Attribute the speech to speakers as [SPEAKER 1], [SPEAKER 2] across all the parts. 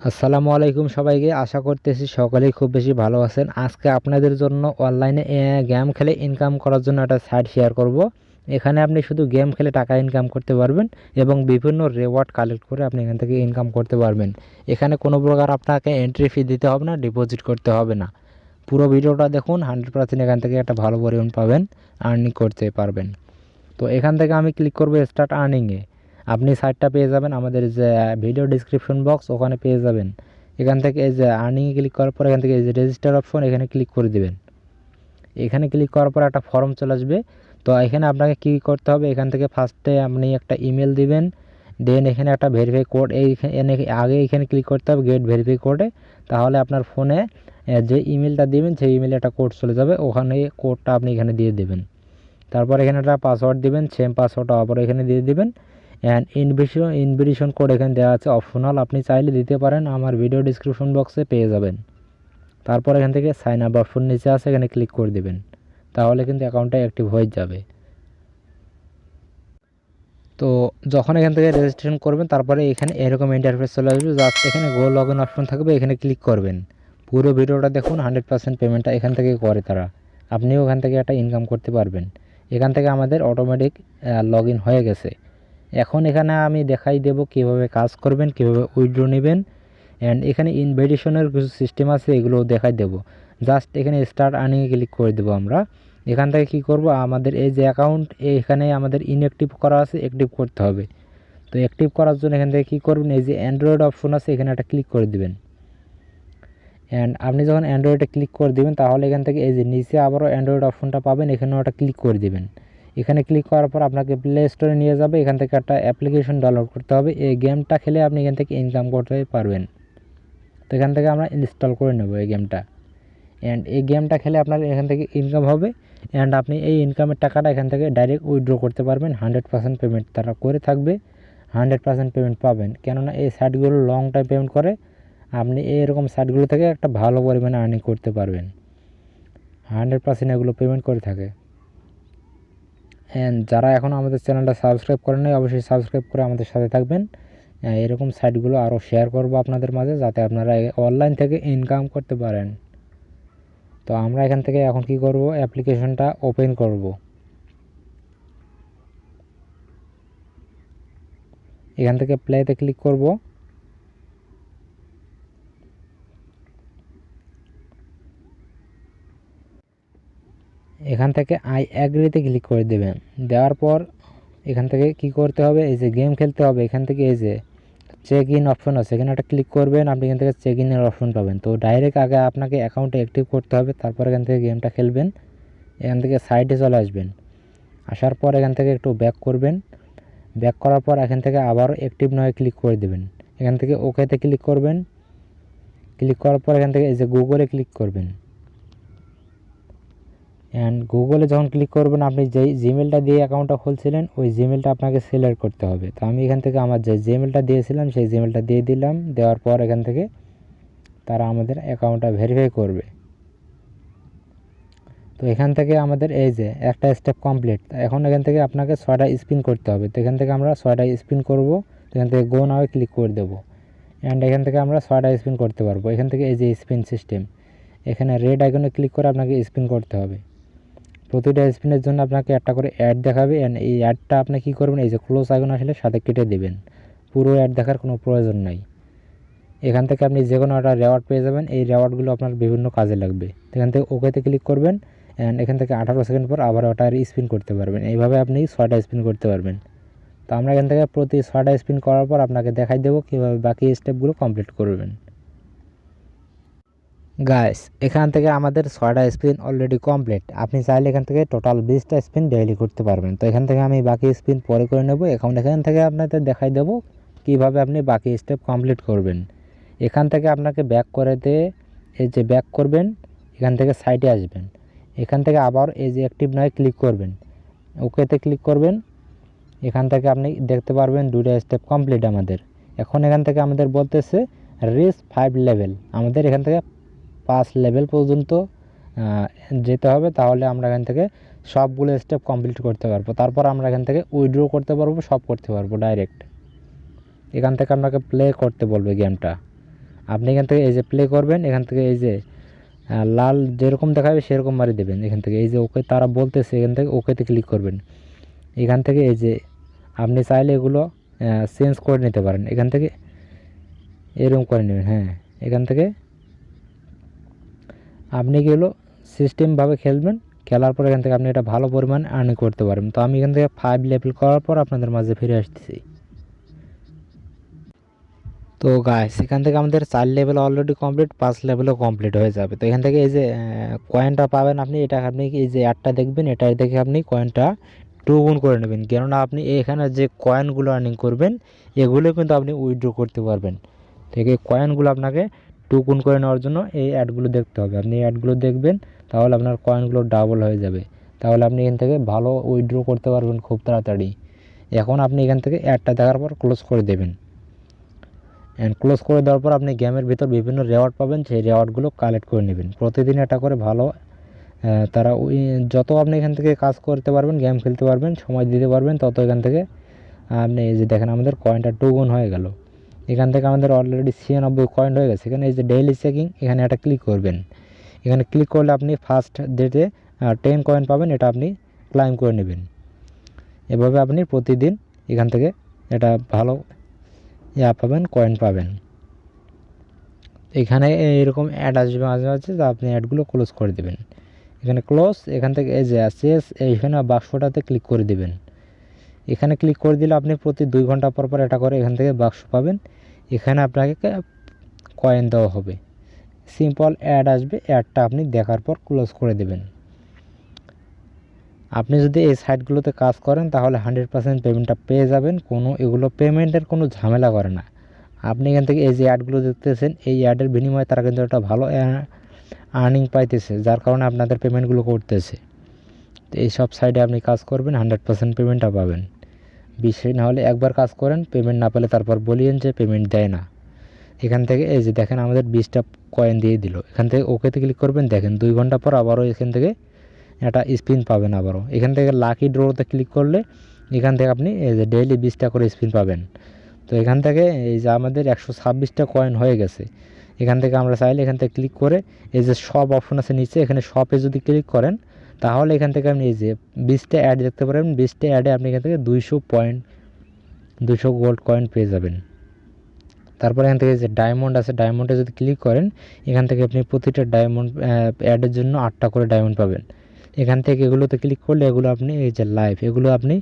[SPEAKER 1] আসসালামু আলাইকুম সবাইকে। আশা করতেছি সকলেই খুব বেশি ভালো আছেন। আজকে আপনাদের জন্য অনলাইনে গেম খেলে ইনকাম করার জন্য একটা সাইট শেয়ার করব। এখানে আপনি শুধু গেম খেলে টাকা ইনকাম করতে পারবেন এবং বিভিন্ন রিওয়ার্ড কালেক্ট করে আপনি এখান থেকে ইনকাম করতে পারবেন। এখানে কোনো প্রকার আপনাকে এন্ট্রি ফি দিতে হবে না, ডিপোজিট করতে হবে না। পুরো ভিডিওটা দেখুন, 100% এখান থেকে একটা ভালো পরিমাণ পাবেন, আর্নিং করতে পারবেন। তো এখান থেকে আমি ক্লিক করব স্টার্ট আর্নিংয়ে। আপনি সাইটটা পেয়ে যাবেন আমাদের যে ভিডিও ডিসক্রিপশন বক্স, ওখানে পেয়ে যাবেন। এখান থেকে এই যে আর্নিংয়ে ক্লিক করার পর এখান থেকে এই যে রেজিস্টার অপশন, এখানে ক্লিক করে দেবেন। এখানে ক্লিক করার পর একটা ফর্ম চলে আসবে। তো এখানে আপনাকে কী করতে হবে, এখান থেকে ফার্স্টে আপনি একটা ইমেল দিবেন, দেন এখানে একটা ভেরিফাই কোড আগে এখানে ক্লিক করতে হবে গেট ভেরিফাই কোডে। তাহলে আপনার ফোনে যে ইমেলটা দিবেন সেই ইমেলে একটা কোড চলে যাবে, ওখানে কোডটা আপনি এখানে দিয়ে দেবেন। তারপর এখানে একটা পাসওয়ার্ড দিবেন, সেম পাসওয়ার্ডটা আবার এখানে দিয়ে দিবেন। অ্যান্ড ইনভিটেশন কোড এখানে দেওয়া আছে অপশনাল, আপনি চাইলে দিতে পারেন, আমার ভিডিও ডিসক্রিপশন বক্সে পেয়ে যাবেন। তারপর এখান থেকে সাইন আপ অপশন নিচে আছে, এখানে ক্লিক করে দেবেন। তাহলে কিন্তু অ্যাকাউন্টটা অ্যাক্টিভ হয়ে যাবে। তো যখন এখান থেকে রেজিস্ট্রেশন করবেন তারপরে এখানে এরকম ইন্টারফেস চলে আসবে, জাস্ট এখানে গো লগ ইন অপশন থাকবে, এখানে ক্লিক করবেন। পুরো ভিডিওটা দেখুন, 100% পেমেন্টটা এখান থেকে করে তারা। আপনিও ওখান থেকে একটা ইনকাম করতে পারবেন। এখান থেকে আমাদের অটোমেটিক লগ ইন হয়ে গেছে। এখন এখানে আমি দেখাই দেব কিভাবে কাজ করবেন, কিভাবে উইথড্র নেবেন। অ্যান্ড এখানে ইনভিটেশনের কিছু সিস্টেম আছে, এগুলো দেখাই দেব। জাস্ট এখানে স্টার্ট আর্নিংয়ে ক্লিক করে দেবো আমরা। এখান থেকে কি করব, আমাদের এই যে অ্যাকাউন্ট এখানে আমাদের ইনঅ্যাক্টিভ করা আছে, অ্যাক্টিভ করতে হবে। তো অ্যাক্টিভ করার জন্য এখান থেকে কী করবেন, এই যে অ্যান্ড্রয়েড অপশন আছে, এখানে একটা ক্লিক করে দিবেন। অ্যান্ড আপনি যখন অ্যান্ড্রয়েডে ক্লিক করে দেবেন তাহলে এখান থেকে এই যে নিচে আবারও অ্যান্ড্রয়েড অপশনটা পাবেন, এখানেও একটা ক্লিক করে দেবেন। এখানে ক্লিক করার পর আপনাকে প্লে স্টোরে নিয়ে যাবে, এখান থেকে একটা অ্যাপ্লিকেশন ডাউনলোড করতে হবে। এই গেমটা খেলে আপনি এখান থেকে ইনকাম করতে পারবেন। তো এখান থেকে আমরা ইনস্টল করে নেব এই গেমটা। অ্যান্ড এই গেমটা খেলে আপনার এখান থেকে ইনকাম হবে। অ্যান্ড আপনি এই ইনকামের টাকাটা এখান থেকে ডাইরেক্ট উইথড্র করতে পারবেন। 100% পেমেন্ট তারা করে থাকবে, 100% পেমেন্ট পাবেন। কেননা এই সাইটগুলো লং টাইম পেমেন্ট করে। আপনি এইরকম সাইটগুলো থেকে একটা ভালো পরিমাণে আর্নিং করতে পারবেন। 100% এগুলো পেমেন্ট করে থাকে। অ্যান্ড যারা এখনও আমাদের চ্যানেলটা সাবস্ক্রাইব করেন নাই, অবশ্যই সাবস্ক্রাইব করে আমাদের সাথে থাকবেন। এরকম সাইটগুলো আরও শেয়ার করব আপনাদের মাঝে, যাতে আপনারা অনলাইন থেকে ইনকাম করতে পারেন। তো আমরা এখান থেকে এখন কি করব, অ্যাপ্লিকেশনটা ওপেন করব। এখান থেকে প্লেতে ক্লিক করব। এখান থেকে আই অ্যাগ্রিতে ক্লিক করে দেবেন। দেওয়ার পর এখান থেকে কি করতে হবে, এই যে গেম খেলতে হবে, এখান থেকে এই যে চেক ইন অপশন আছে, এখানে একটা ক্লিক করবেন, আপনি এখান থেকে চেক ইনের অপশন পাবেন। তো ডাইরেক্ট আগে আপনাকে অ্যাকাউন্টে অ্যাক্টিভ করতে হবে, তারপর এখান থেকে গেমটা খেলবেন। এখান থেকে সাইডে চলে আসবেন। আসার পর এখান থেকে একটু ব্যাক করবেন। ব্যাক করার পর এখান থেকে আবারও অ্যাক্টিভ নয় ক্লিক করে দেবেন। এখান থেকে ওকেতে ক্লিক করবেন। ক্লিক করার পর এখান থেকে এই যে গুগলে ক্লিক করবেন। অ্যান্ড গুগলে যখন ক্লিক করবেন, আপনি যেই জিমেলটা দিয়ে অ্যাকাউন্টটা খুলছিলেন ওই জিমেলটা আপনাকে সিলেক্ট করতে হবে। তো আমি এখান থেকে আমার যে জিমেলটা দিয়েছিলাম সেই জিমেলটা দিয়ে দিলাম। দেওয়ার পর এখান থেকে তারা আমাদের অ্যাকাউন্টটা ভেরিফাই করবে। তো এখান থেকে আমাদের এই যে একটা স্টেপ কমপ্লিট। এখন এখান থেকে আপনাকে 6টা স্পিন করতে হবে। তো এখান থেকে আমরা 6টা স্পিন করব। তো এখান থেকে গো নাও ক্লিক করে দেবো। অ্যান্ড এখান থেকে আমরা 6টা স্পিন করতে পারবো। এখান থেকে এই যে স্পিন সিস্টেম, এখানে রেড আইকনে ক্লিক করে আপনাকে স্পিন করতে হবে। প্রতিটা স্পিনের জন্য আপনাকে একটা করে অ্যাড দেখাবে। অ্যান্ড এই অ্যাডটা আপনি কী করবেন, এই যে ক্লোজ আইকন আসলে সাথে কেটে দেবেন। পুরো অ্যাড দেখার কোনো প্রয়োজন নাই। এখান থেকে আপনি যে কোনো একটা রেওয়ার্ড পেয়ে যাবেন। এই রেওয়ার্ডগুলো আপনার বিভিন্ন কাজে লাগবে। এখান থেকে ওকেতে ক্লিক করবেন। অ্যান্ড এখান থেকে 18 সেকেন্ড পর আবার ওটা স্পিন করতে পারবেন। এইভাবে আপনি 6টা স্পিন করতে পারবেন। তো আমরা এখান থেকে প্রতি 6টা স্পিন করার পর আপনাকে দেখাই দেবো কীভাবে বাকি স্টেপগুলো কমপ্লিট করবেন। গাইস, এখান থেকে আমাদের 6টা স্পিন অলরেডি কমপ্লিট। আপনি চাইলে এখান থেকে টোটাল 20টা স্পিন ডেইলি করতে পারবেন। তো এখান থেকে আমি বাকি স্পিন পরে করে নেব। এখান থেকে আপনাদের দেখাই দেবো কীভাবে আপনি বাকি স্টেপ কমপ্লিট করবেন। এখান থেকে আপনাকে ব্যাক করে দিয়ে এই যে ব্যাক করবেন, এখান থেকে সাইডে আসবেন। এখান থেকে আবার এই যে অ্যাক্টিভ নয় ক্লিক করবেন, ওকেতে ক্লিক করবেন। এখান থেকে আপনি দেখতে পারবেন 2টা স্টেপ কমপ্লিট আমাদের। এখন এখান থেকে আমাদের বলতেছে রিচ 5 লেভেল। আমাদের এখান থেকে 5 লেভেল পর্যন্ত যেতে হবে, তাহলে আমরা এখান থেকে সবগুলো স্টেপ কমপ্লিট করতে পারবো। তারপর আমরা এখান থেকে উইথড্র করতে পারবো, সব করতে পারবো ডাইরেক্ট। এখান থেকে আপনাকে প্লে করতে বলবে গেমটা। আপনি এখান থেকে এই যে প্লে করবেন, এখান থেকে এই যে লাল যেরকম দেখাবে সেরকম মারি দেবেন। এখান থেকে এই যে ওকে তারা বলতেছে, এখান থেকে ওকেতে ক্লিক করবেন। এখান থেকে এই যে আপনি চাইলে এগুলো চেঞ্জ করে নিতে পারেন, এখান থেকে এরকম করে নেবেন। হ্যাঁ, এখান থেকে আপনি এগুলো সিস্টেমভাবে খেলবেন, খেলার পর এখান থেকে আপনি এটা ভালো পরিমাণ আর্নিং করতে পারবেন। তো আমি এখান থেকে 5 লেভেল করার পর আপনাদের মাঝে ফিরে আসতেছি। তো গাইস এখান থেকে আমাদের 4 লেভেল অলরেডি কমপ্লিট, 5 লেভেলও কমপ্লিট হয়ে যাবে। তো এখান থেকে এই যে কয়েনটা পাবেন আপনি, এটা আপনি এই যে অ্যাডটা দেখবেন, এটা দেখে আপনি কয়েনটা 2 গুণ করে নেবেন। কেননা আপনি এখানে যে কয়েনগুলো আর্নিং করবেন এগুলো কিন্তু আপনি উইথড্র করতে পারবেন। থেকে কয়েনগুলো আপনাকে 2 গুণ করে নেওয়ার জন্য এই অ্যাডগুলো দেখতে হবে। আপনি এই অ্যাডগুলো দেখবেন, তাহলে আপনার কয়েনগুলো ডাবল হয়ে যাবে। তাহলে আপনি এখান থেকে ভালো উইথড্র করতে পারবেন খুব তাড়াতাড়ি। এখন আপনি এখান থেকে অ্যাডটা দেখার পর ক্লোজ করে দেবেন। ক্লোজ করে দেওয়ার পর আপনি গেমের ভিতর বিভিন্ন রেওয়ার্ড পাবেন, সেই রেওয়ার্ডগুলো কালেক্ট করে নেবেন। প্রতিদিন এটা করে ভালো তারা যত আপনি এখান থেকে কাজ করতে পারবেন, গেম খেলতে পারবেন, সময় দিতে পারবেন, তত এখান থেকে আপনি এই যে দেখেন আমাদের কয়েনটা 2 গুণ হয়ে গেল। এখান থেকে আমাদের অলরেডি 96 কয়েন হয়ে গেছে। এখানে এই যে ডেইলি চেকিং, এখানে একটা ক্লিক করবেন। এখানে ক্লিক করলে আপনি ফার্স্ট ডেতে 10 কয়েন পাবেন, এটা আপনি ক্লাইম করে নেবেন। এভাবে আপনি প্রতিদিন এখান থেকে এটা ভালো পাবেন, কয়েন পাবেন। এখানে এরকম অ্যাড আসবে মাঝে মাঝে, যা আপনি অ্যাডগুলো ক্লোজ করে দেবেন। এখানে ক্লোজ, এখান থেকে এই যে শেষ, এইখানে বাক্সটাতে ক্লিক করে দেবেন। এখানে ক্লিক করে দিলে আপনি প্রতি 2 ঘন্টা পর পর এটা করে এখান থেকে বাক্স পাবেন। এখানে আপনাকে কয়েন দেওয়া হবে। সিম্পল অ্যাড আসবে, অ্যাডটা আপনি দেখার পর ক্লোজ করে দেবেন। আপনি যদি এই সাইটগুলোতে কাজ করেন তাহলে 100% পেমেন্টটা পেয়ে যাবেন। এগুলো পেমেন্টের কোনো ঝামেলা করে না। আপনি এখান থেকে এই যে অ্যাডগুলো দেখতেছেন, এই অ্যাডের বিনিময়ে তারা কিন্তু একটা ভালো আর্নিং পাইতেছে, যার কারণে আপনাদের পেমেন্টগুলো করতেছে। তো এই সব সাইডে আপনি কাজ করবেন, 100% পেমেন্টটা পাবেন। বিষয় না হলে একবার কাজ করেন, পেমেন্ট না পেলে তারপর বলিয়েন যে পেমেন্ট দেয় না। এখান থেকে এই যে দেখেন আমাদের 20টা কয়েন দিয়ে দিল। এখান থেকে ওকেতে ক্লিক করবেন, দেখেন 2 ঘন্টা পর আবারও এখান থেকে একটা স্পিন পাবেন আবারও। এখান থেকে লাকি ড্রোতে ক্লিক করলে এখান থেকে আপনি এই যে ডেইলি 20টা করে স্পিন পাবেন। তো এখান থেকে এই যে আমাদের 126টা কয়েন হয়ে গেছে। এখান থেকে আমরা চাইলে এখান থেকে ক্লিক করে এই যে সব অপশন আছে নিচে, এখানে শপে যদি ক্লিক করেন তাহলে এখান থেকে আপনি এই যে 20টা অ্যাড দেখতে পারেন। 20টা অ্যাডে আপনি এখান থেকে 200 গোল্ড কয়েন পেয়ে যাবেন। তারপরে এখান থেকে যে ডায়মন্ড আছে, ডায়মন্ডে যদি ক্লিক করেন এখান থেকে আপনি প্রতিটা ডায়মন্ড অ্যাডের জন্য 8টা করে ডায়মন্ড পাবেন। এখান থেকে এগুলোতে ক্লিক করলে এগুলো আপনি এই যে লাইভ, এগুলো আপনি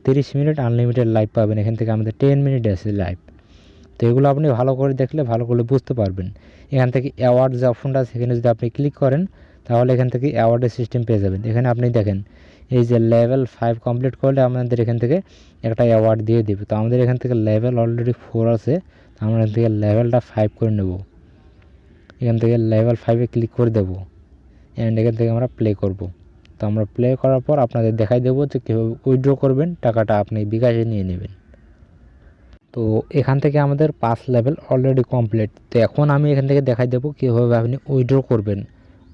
[SPEAKER 1] 30 মিনিট আনলিমিটেড লাইভ পাবেন। এখান থেকে আমাদের 10 মিনিট আছে লাইভ। তো এগুলো আপনি ভালো করে দেখলে ভালো করে বুঝতে পারবেন। এখান থেকে অ্যাওয়ার্ড যে অপশনটা আছে, এখানে যদি আপনি ক্লিক করেন তাহলে এখান থেকে অ্যাওয়ার্ডের সিস্টেম পেয়ে যাবেন। এখানে আপনি দেখেন এই যে লেভেল 5 কমপ্লিট করলে আমাদের এখান থেকে একটা অ্যাওয়ার্ড দিয়ে দেবে। তো আমাদের এখান থেকে লেভেল অলরেডি 4 আছে, তো আমরা এখান থেকে লেভেলটা 5 করে নেব। এখান থেকে লেভেল 5-এ ক্লিক করে দেবো অ্যান্ড এখান থেকে আমরা প্লে করব। তো আমরা প্লে করার পর আপনাদের দেখাই দেবো যে কীভাবে উইথড্র করবেন, টাকাটা আপনি বিকাশে নিয়ে নেবেন। তো এখান থেকে আমাদের 5 লেভেল অলরেডি কমপ্লিট। তো এখন আমি এখান থেকে দেখাই দেবো কীভাবে আপনি উইথড্র করবেন।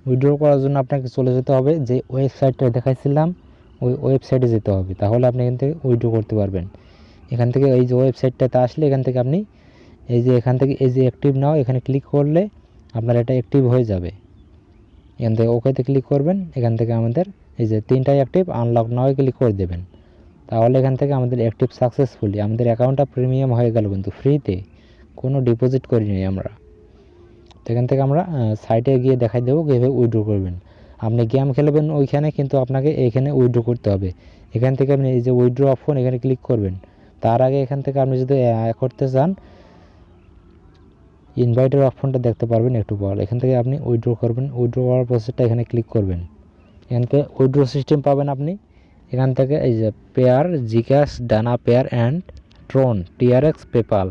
[SPEAKER 1] উইথড্র করার জন্য আপনাকে চলে যেতে হবে যে ওয়েবসাইটটা দেখাইছিলাম, ওই ওয়েবসাইটে যেতে হবে, তাহলে আপনি এখান থেকে উইথড্র করতে পারবেন। এখান থেকে এই যে ওয়েবসাইটটাতে আসলে এখান থেকে আপনি এই যে এখান থেকে এই যে অ্যাক্টিভ নাও, এখানে ক্লিক করলে আপনার এটা অ্যাক্টিভ হয়ে যাবে। এখান থেকে ওকেতে ক্লিক করবেন। এখান থেকে আমাদের এই যে 3টাই অ্যাক্টিভ, আনলক নাও ক্লিক করে দেবেন। তাহলে এখান থেকে আমাদের অ্যাক্টিভ সাকসেসফুলি, আমাদের অ্যাকাউন্টটা প্রিমিয়াম হয়ে গেল, কিন্তু ফ্রিতে, কোনো ডিপোজিট করিনি আমরা। তো এখান থেকে আমরা সাইটে গিয়ে দেখাই দেবো কীভাবে উইথড্র করবেন। আপনি গেম খেলবেন ওইখানে, কিন্তু আপনাকে এইখানে উইথড্র করতে হবে। এখান থেকে আপনি এই যে উইথড্র অপশন, এখানে ক্লিক করবেন। তার আগে এখান থেকে আপনি যদি করতে চান ইনভাইটের অপশনটা দেখতে পারবেন একটু পর। এখান থেকে আপনি উইথড্র করবেন। উইথড্র করার প্রসেসটা এখানে ক্লিক করবেন। এখান থেকে উইথড্র সিস্টেম পাবেন আপনি। এখান থেকে এই যে পেয়ার, জিক্যাশ, ডানা পেয়ার অ্যান্ড ট্রন, টিআরএক্স, পেপাল,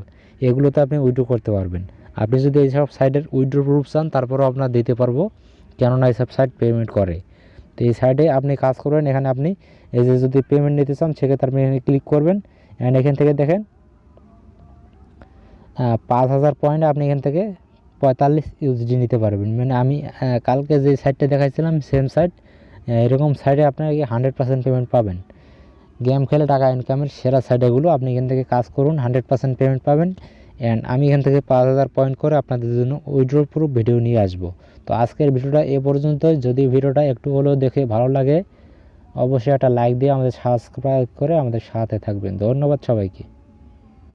[SPEAKER 1] এগুলোতে আপনি উইথড্র করতে পারবেন। আপনি যদি এইসব সাইটের উইথড্র প্রুফ চান তারপরেও আপনার দিতে পারবো, কেননা এইসব সাইট পেমেন্ট করে। তো এই সাইটে আপনি কাজ করবেন। এখানে আপনি এই যে যদি পেমেন্ট নিতে চান সেক্ষেত্রে আপনি এখানে ক্লিক করবেন অ্যান্ড এখান থেকে দেখেন 5000 পয়েন্ট আপনি এখান থেকে 45 ইউএসডি নিতে পারবেন। মানে আমি কালকে যে সাইটটা দেখাইছিলাম সেম সাইট, এরকম সাইটে আপনার 100% পেমেন্ট পাবেন। গেম খেলে টাকা ইনকামের সেরা সাইট এগুলো। আপনি এখান থেকে কাজ করুন, 100% পেমেন্ট পাবেন অ্যান্ড আমি এখান থেকে 5,000 পয়েন্ট করে আপনাদের জন্য উইথড্র প্রুফ ভিডিও নিয়ে আসব। তো আজকের ভিডিওটা এ পর্যন্তই। যদি ভিডিওটা একটু হলেও দেখে ভালো লাগে অবশ্যই একটা লাইক দিয়ে আমাদের সাবস্ক্রাইব করে আমাদের সাথে থাকবেন। ধন্যবাদ সবাইকে।